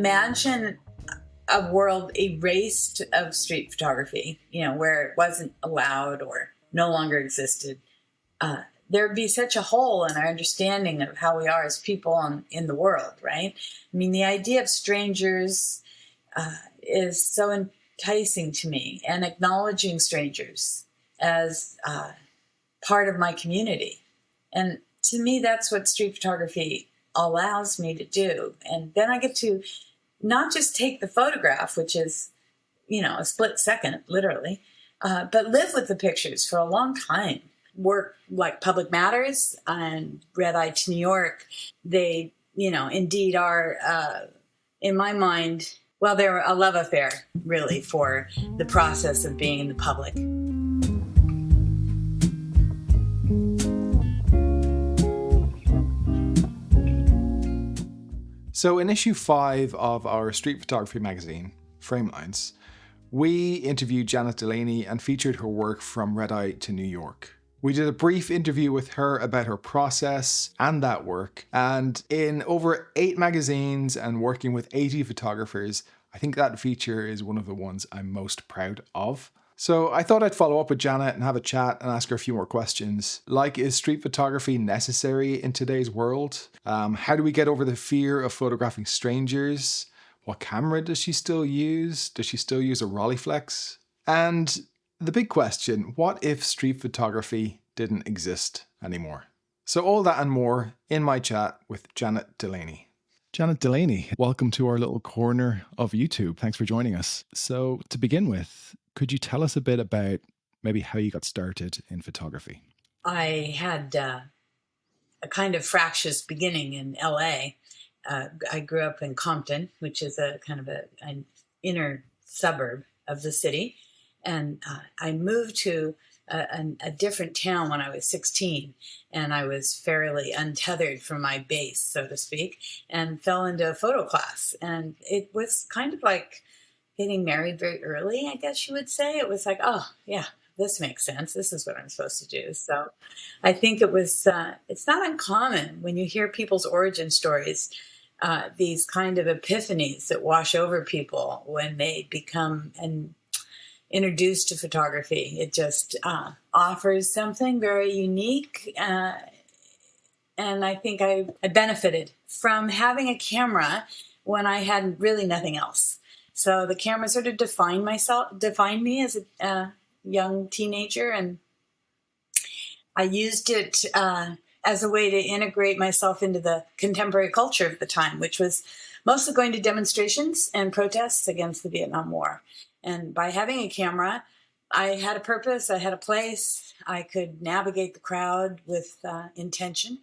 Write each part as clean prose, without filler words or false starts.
imagine a world erased of street photography, where it wasn't allowed or no longer existed, there'd be such a hole in our understanding of how we are as people in the world, right? I mean, the idea of strangers is so enticing to me, and acknowledging strangers as part of my community. And to me, that's what street photography allows me to do. And then I get to not just take the photograph, which is, a split second, literally, but live with the pictures for a long time. Work like Public Matters and Red Eye to New York, they, indeed are, in my mind, well, they're a love affair, really, for the process of being in the public. So in issue 5 of our street photography magazine, Framelines, we interviewed Janet Delaney and featured her work from Red Eye to New York. We did a brief interview with her about her process and that work, and in over 8 magazines and working with 80 photographers, I think that feature is one of the ones I'm most proud of. So I thought I'd follow up with Janet and have a chat and ask her a few more questions. Like, is street photography necessary in today's world? How do we get over the fear of photographing strangers? What camera does she still use? Does she still use a Rolleiflex? And the big question, what if street photography didn't exist anymore? So all that and more in my chat with Janet Delaney. Janet Delaney, welcome to our little corner of YouTube. Thanks for joining us. So to begin with, could you tell us a bit about maybe how you got started in photography? I had a kind of fractious beginning in LA. I grew up in Compton, which is a kind of an inner suburb of the city. And I moved to a different town when I was 16, and I was fairly untethered from my base, so to speak, and fell into a photo class. And it was kind of like getting married very early, I guess you would say. It was like, oh, yeah, this makes sense. This is what I'm supposed to do. So I think it was, it's not uncommon when you hear people's origin stories, these kind of epiphanies that wash over people when they become introduced to photography. It just offers something very unique. And I think I benefited from having a camera when I had really nothing else. So the camera sort of defined me as a young teenager, and I used it as a way to integrate myself into the contemporary culture of the time, which was mostly going to demonstrations and protests against the Vietnam War. And by having a camera, I had a purpose, I had a place, I could navigate the crowd with intention.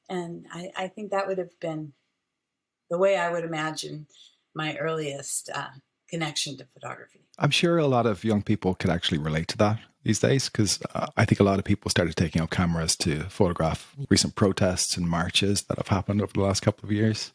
And I think that would have been the way I would imagine my earliest connection to photography. I'm sure a lot of young people could actually relate to that these days, because I think a lot of people started taking up cameras to photograph recent protests and marches that have happened over the last couple of years.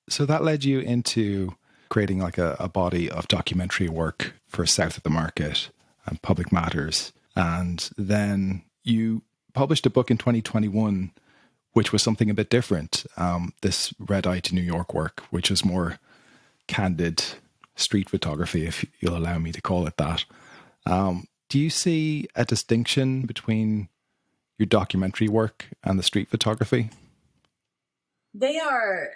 So that led you into creating like a body of documentary work for South of the Market and Public Matters. And then you published a book in 2021, which was something a bit different. This Red Eye to New York work, which is more candid street photography, if you'll allow me to call it that. Do you see a distinction between your documentary work and the street photography? They are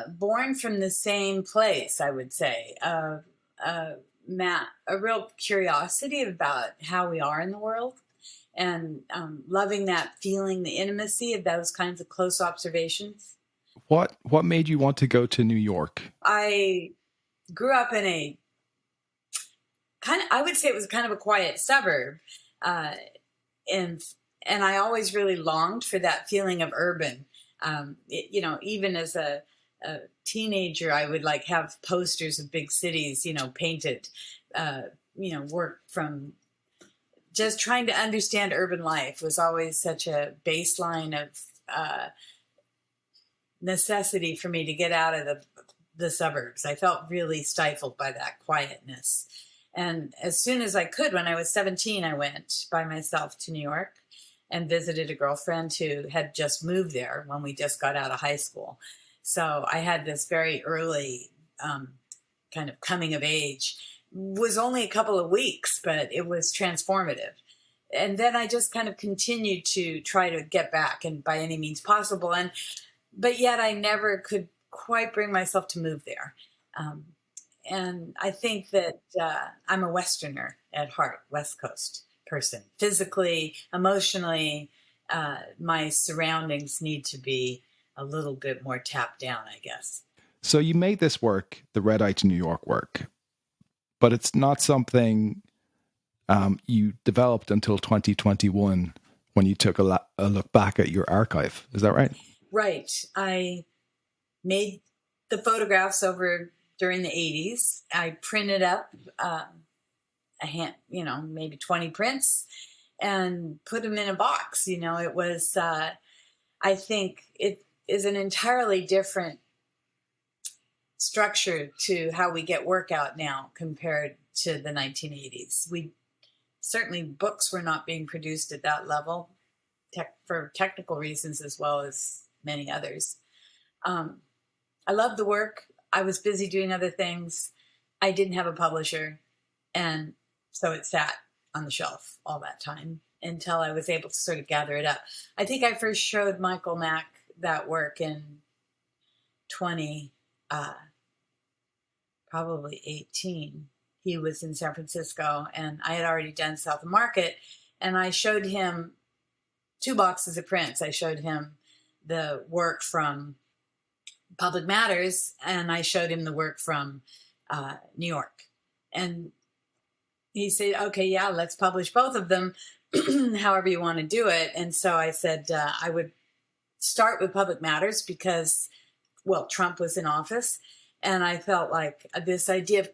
born from the same place, I would say. Matt, a real curiosity about how we are in the world, and loving that feeling, the intimacy of those kinds of close observations. What made you want to go to New York? I grew up in a I would say it was kind of a quiet suburb, and I always really longed for that feeling of urban. Even as a teenager, I would like have posters of big cities, painted, work from just trying to understand urban life was always such a baseline of necessity for me to get out of the suburbs. I felt really stifled by that quietness. And as soon as I could, when I was 17, I went by myself to New York and visited a girlfriend who had just moved there when we just got out of high school. So I had this very early kind of coming of age was only a couple of weeks, but it was transformative. And then I just kind of continued to try to get back, and by any means possible. But yet I never could quite bring myself to move there. And I think that I'm a Westerner at heart, West Coast person. Physically, emotionally, my surroundings need to be a little bit more tapped down, I guess. So you made this work, the Red Eye to New York work, but it's not something you developed until 2021 when you took a look back at your archive. Is that right? Right. I made the photographs over during the 80s. I printed up maybe 20 prints and put them in a box. It was, I think it is an entirely different structure to how we get work out now compared to the 1980s. Certainly books were not being produced at that level for technical reasons as well as many others. I loved the work. I was busy doing other things. I didn't have a publisher. And so it sat on the shelf all that time until I was able to sort of gather it up. I think I first showed Michael Mack that work in 18. He was in San Francisco, and I had already done South of Market, and I showed him 2 boxes of prints. I showed him the work from Public Matters, and I showed him the work from New York. And he said, okay, yeah, let's publish both of them, however you want to do it. And so I said I would start with Public Matters because, well, Trump was in office, and I felt like this idea of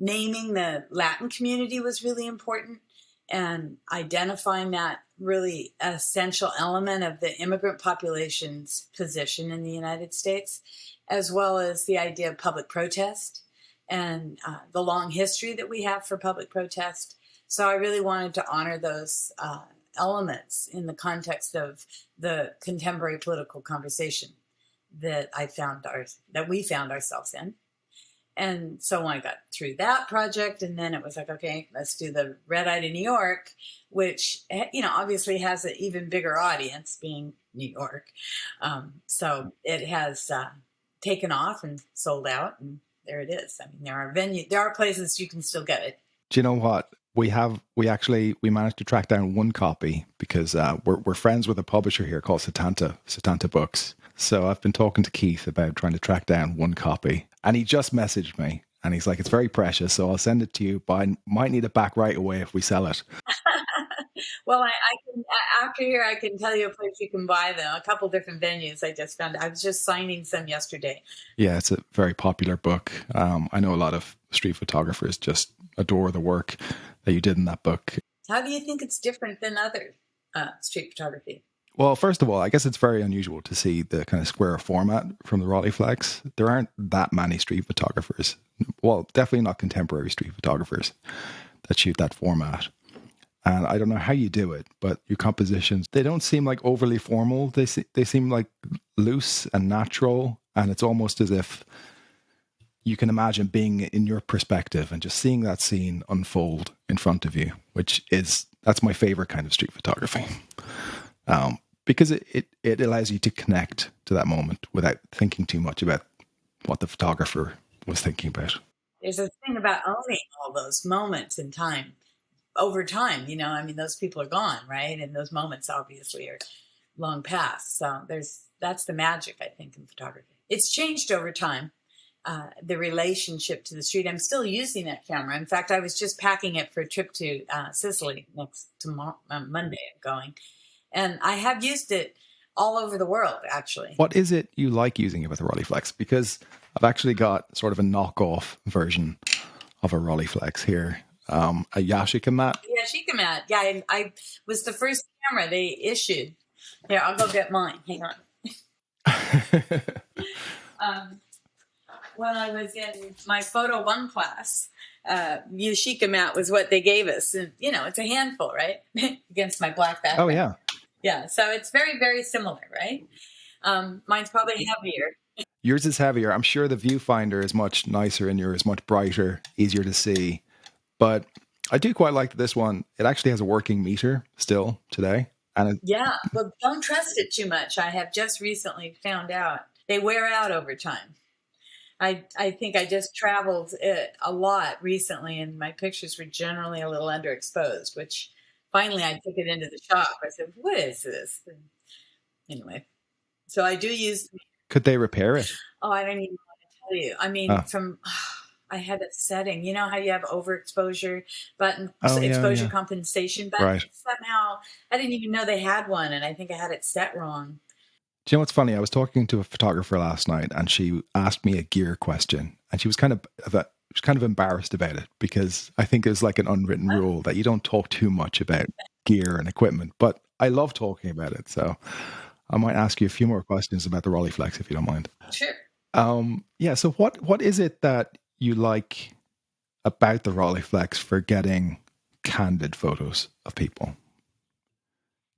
naming the Latin community was really important, and identifying that really essential element of the immigrant population's position in the United States, as well as the idea of public protest and the long history that we have for public protest. So I really wanted to honor those elements in the context of the contemporary political conversation that we found ourselves in. And so when I got through that project, and then it was like, okay, let's do the Red Eye to New York, which, obviously has an even bigger audience being New York. So it has taken off and sold out, and there it is. I mean, there are places you can still get it. Do you know what? We managed to track down one copy because we're friends with a publisher here called Setanta Books. So I've been talking to Keith about trying to track down one copy, and he just messaged me and he's like, it's very precious, so I'll send it to you, but I might need it back right away if we sell it. Well, I can, after here, I can tell you a place you can buy them, a couple different venues I just found. I was just signing some yesterday. Yeah, it's a very popular book. I know a lot of street photographers just adore the work that you did in that book. How do you think it's different than other street photography? Well, first of all, I guess it's very unusual to see the kind of square format from the Rolleiflex. There aren't that many street photographers. Well, definitely not contemporary street photographers that shoot that format. And I don't know how you do it, but your compositions, they don't seem like overly formal. They seem like loose and natural. And it's almost as if you can imagine being in your perspective and just seeing that scene unfold in front of you, that's my favorite kind of street photography. Because it allows you to connect to that moment without thinking too much about what the photographer was thinking about. There's a thing about owning all those moments in time. Over time, those people are gone, right? And those moments obviously are long past. So that's the magic, I think, in photography. It's changed over time, the relationship to the street. I'm still using that camera. In fact, I was just packing it for a trip to Sicily Monday I'm going. And I have used it all over the world, actually. What is it you like using it with a Rolleiflex? Because I've actually got sort of a knockoff version of a Rolleiflex here. A Yashica mat. Yashica mat. Yeah, I was the first camera they issued. Here, I'll go get mine. Hang on. When I was in my Photo 1 class, Yashica mat was what they gave us. And, it's a handful, right? Against my black background. Oh, yeah. Yeah, so it's very, very similar, right? Mine's probably heavier Yours is heavier. I'm sure the viewfinder is much nicer and yours much brighter, easier to see. But I do quite like this one. It actually has a working meter still today. And it, Yeah, but don't trust it too much. I have just recently found out they wear out over time. I think I just traveled a lot recently, and my pictures were generally a little underexposed. Which finally I took it into the shop. I said, "What is this?" And anyway, so I do use. could they repair it? Oh, I don't even want to tell you. I mean, Oh, from I had a setting. You know how you have overexposure button, oh yeah, exposure yeah. compensation button. Right. Somehow, I didn't even know they had one, and I think I had it set wrong. Do you know what's funny? I was talking to a photographer last night, and she asked me a gear question, and she was kind of embarrassed about it because I think it's like an unwritten Oh, rule that you don't talk too much about gear and equipment. But I love talking about it, so I might ask you a few more questions about the Rolleiflex if you don't mind. sure. Yeah. So what is it that you like about the Rolleiflex for getting candid photos of people?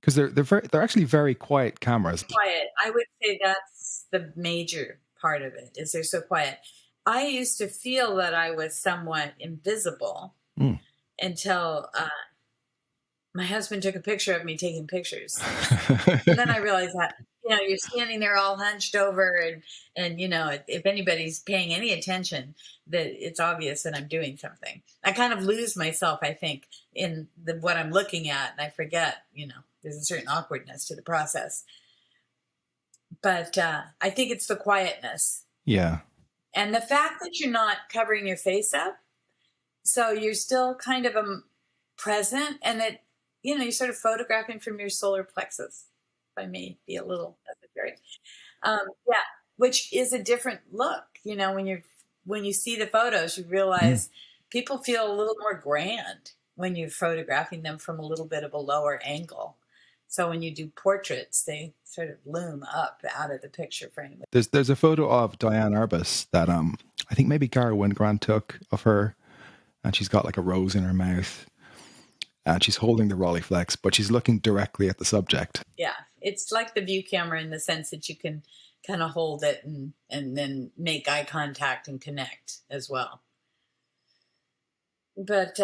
Because they're actually very quiet cameras. Quiet. I would say that's the major part of it, is they're so quiet. I used to feel that I was somewhat invisible Mm. until my husband took a picture of me taking pictures. And then I realized that, you're standing there all hunched over, and if anybody's paying any attention, that it's obvious that I'm doing something. I kind of lose myself, I think, in what I'm looking at, and I forget, there's a certain awkwardness to the process. But I think it's the quietness Yeah. and the fact that you're not covering your face up, so you're still kind of present, and that you're sort of photographing from your solar plexus. If I may be a little esoteric, yeah, which is a different look. When you see the photos, you Mm. realize people feel a little more grand when you're photographing them from a little bit of a lower angle. So when you do portraits, they sort of loom up out of the picture frame. There's a photo of Diane Arbus that I think maybe Gara Wingrand took of her, and she's got like a rose in her mouth, and she's holding the Rolleiflex, but she's looking directly at the subject. Yeah, it's like the view camera in the sense that you can kind of hold it and then make eye contact and connect as well. But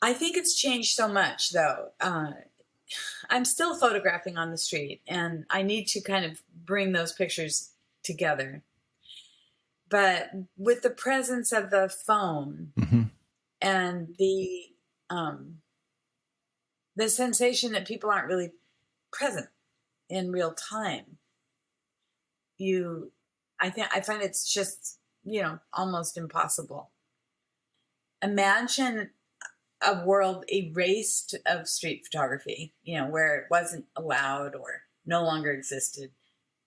I think it's changed so much, though. I'm still photographing on the street, and I need to kind of bring those pictures together. But with the presence of the phone Mm-hmm. and um, the sensation that people aren't really present in real time, you I find it's just almost impossible. Imagine a world erased of street photography, where it wasn't allowed or no longer existed.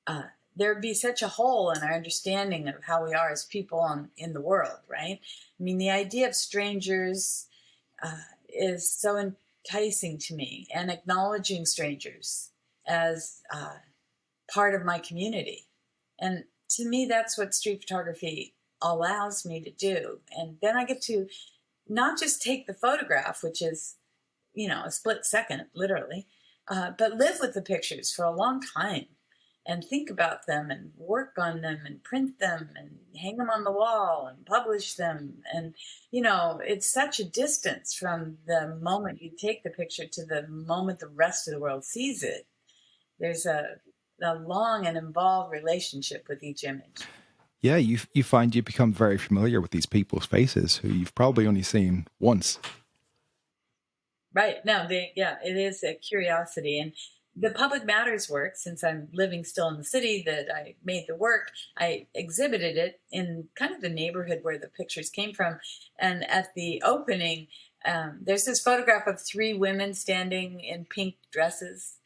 uh, there would be such a hole in our understanding of how we are as people in the world, right? I mean, the idea of strangers is so enticing to me, and acknowledging strangers as part of my community. And to me, that's what street photography allows me to do. And then I get to not just take the photograph, which is, a split second, literally, but live with the pictures for a long time and think about them and work on them and print them and hang them on the wall and publish them. And, it's such a distance from the moment you take the picture to the moment the rest of the world sees it. There's a long and involved relationship with each image. Yeah, you find you become very familiar with these people's faces who you've probably only seen once. Right. No, it is a curiosity. And the Public Matters work, since I'm living still in the city that I made the work, I exhibited it in kind of the neighborhood where the pictures came from. And at the opening, there's this photograph of three women standing in pink dresses,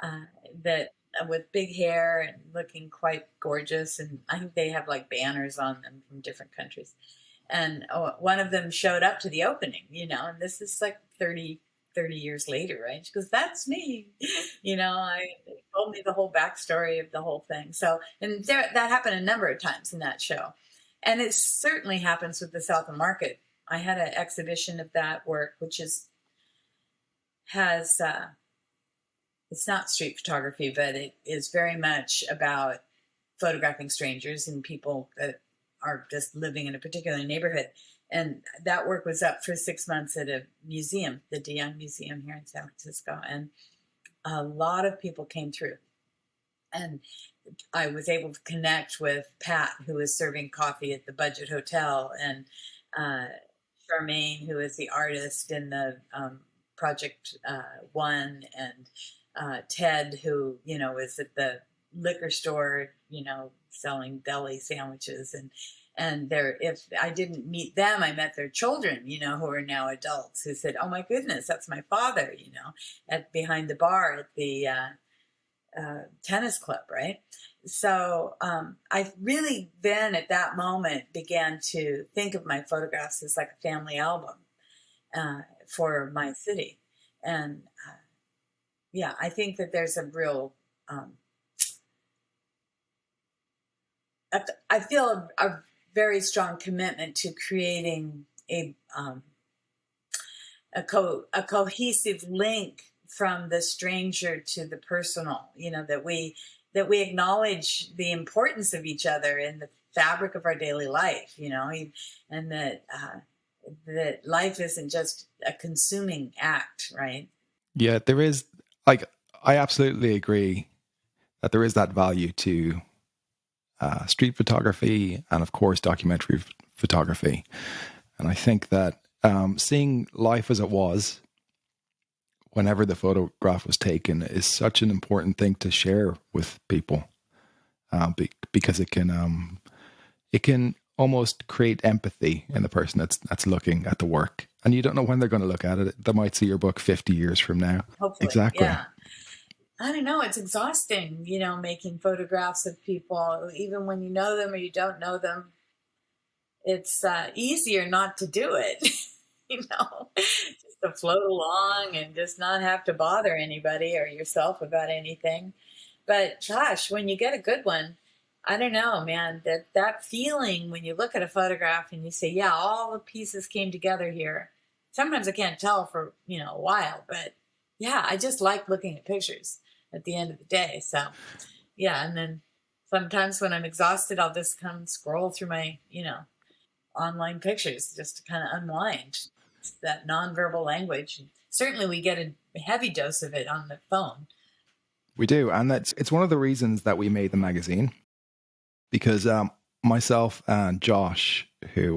uh, that with big hair and looking quite gorgeous. And I think they have like banners on them from different countries. And one of them showed up to the opening, and this is like 30 years later, right? She goes, "That's me." They told me the whole backstory of the whole thing. So, and that happened a number of times in that show. And it certainly happens with the South of Market. I had an exhibition of that work, which has, it's not street photography, but it is very much about photographing strangers and people that are just living in a particular neighborhood. And that work was up for 6 months at a museum, the DeYoung Museum here in San Francisco. And a lot of people came through. And I was able to connect with Pat, who was serving coffee at the Budget Hotel, and Charmaine, who is the artist in the Project One, and Ted, who was at the liquor store, selling deli sandwiches, and if I didn't meet them, I met their children, who are now adults, who said, "Oh my goodness, that's my father," at behind the bar at the tennis club, right? So I really then at that moment began to think of my photographs as like a family album for my city. And yeah, I think that there's a real, I feel a very strong commitment to creating a cohesive link from the stranger to the personal, that we acknowledge the importance of each other in the fabric of our daily life, and that life isn't just a consuming act, right? Yeah, there is, like, I absolutely agree that there is that value to street photography and, of course, documentary photography. And I think that seeing life as it was whenever the photograph was taken is such an important thing to share with people, because it can almost create empathy in the person that's looking at the work, and you don't know when they're going to look at it. They might see your book 50 years from now. Hopefully, Exactly. yeah. I don't know. It's exhausting, making photographs of people, even when you know them or you don't know them. It's easier not to do it, just to float along and just not have to bother anybody or yourself about anything. But gosh, when you get a good one, I don't know, man, that feeling when you look at a photograph and you say, yeah, all the pieces came together here. Sometimes I can't tell for, a while, but yeah, I just like looking at pictures at the end of the day. So yeah. And then sometimes when I'm exhausted, I'll just come scroll through my, online pictures just to kind of unwind. It's that nonverbal language. And certainly we get a heavy dose of it on the phone. We do. And it's one of the reasons that we made the magazine, because myself and Josh, who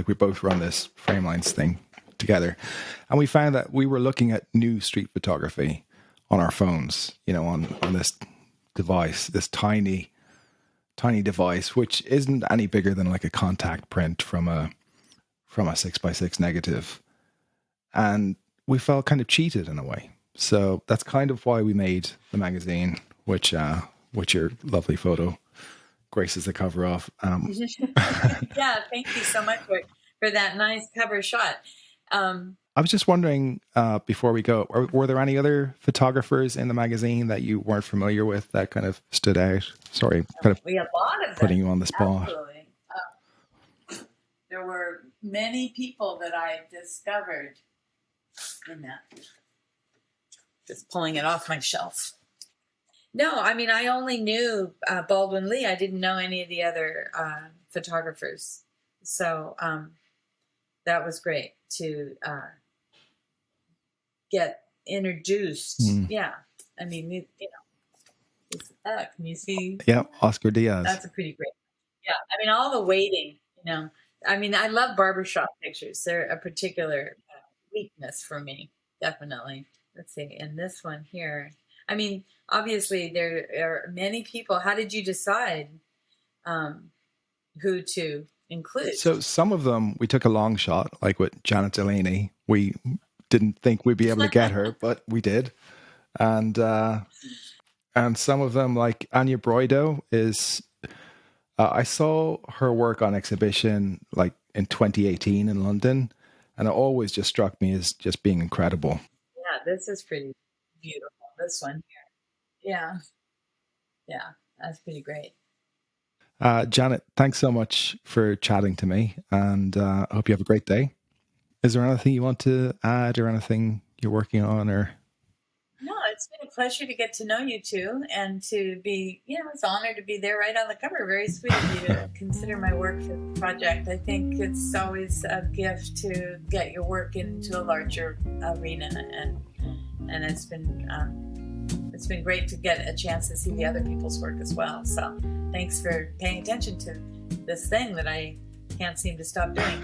we both run this Framelines thing together, and we found that we were looking at new street photography on our phones, on this device, this tiny device, which isn't any bigger than like a contact print from a 6x6 negative. And we felt kind of cheated in a way. So that's kind of why we made the magazine, which your lovely photo graces the cover of. Yeah, thank you so much for that nice cover shot. I was just wondering, before we go, were there any other photographers in the magazine that you weren't familiar with that kind of stood out? Sorry, kind of we have a lot of putting them. you on the spot. Absolutely. There were many people that I discovered in that. Just pulling it off my shelf. No, I mean, I only knew Baldwin Lee. I didn't know any of the other photographers. So that was great to get introduced. Yeah. I mean, can you see? Yeah, Oscar Diaz. That's a pretty great. Yeah. I mean, all the waiting, I mean, I love barbershop pictures. They're a particular weakness for me, definitely. Let's see. And this one here, I mean, obviously there are many people. How did you decide who to include? So some of them, we took a long shot, like with Janet Delaney. We didn't think we'd be able to get her, but we did. And some of them, like Anya Broido, is... I saw her work on exhibition like in 2018 in London, and it always just struck me as just being incredible. Yeah, this is pretty beautiful. This one here. Yeah, that's pretty great. Janet, thanks so much for chatting to me, and I hope you have a great day. Is there anything you want to add or anything you're working on? Or no, it's it's been a pleasure to get to know you two and to be, it's an honor to be there right on the cover. Very sweet of you to consider my work for the project. I think it's always a gift to get your work into a larger arena, and it's been great to get a chance to see the other people's work as well. So thanks for paying attention to this thing that I can't seem to stop doing.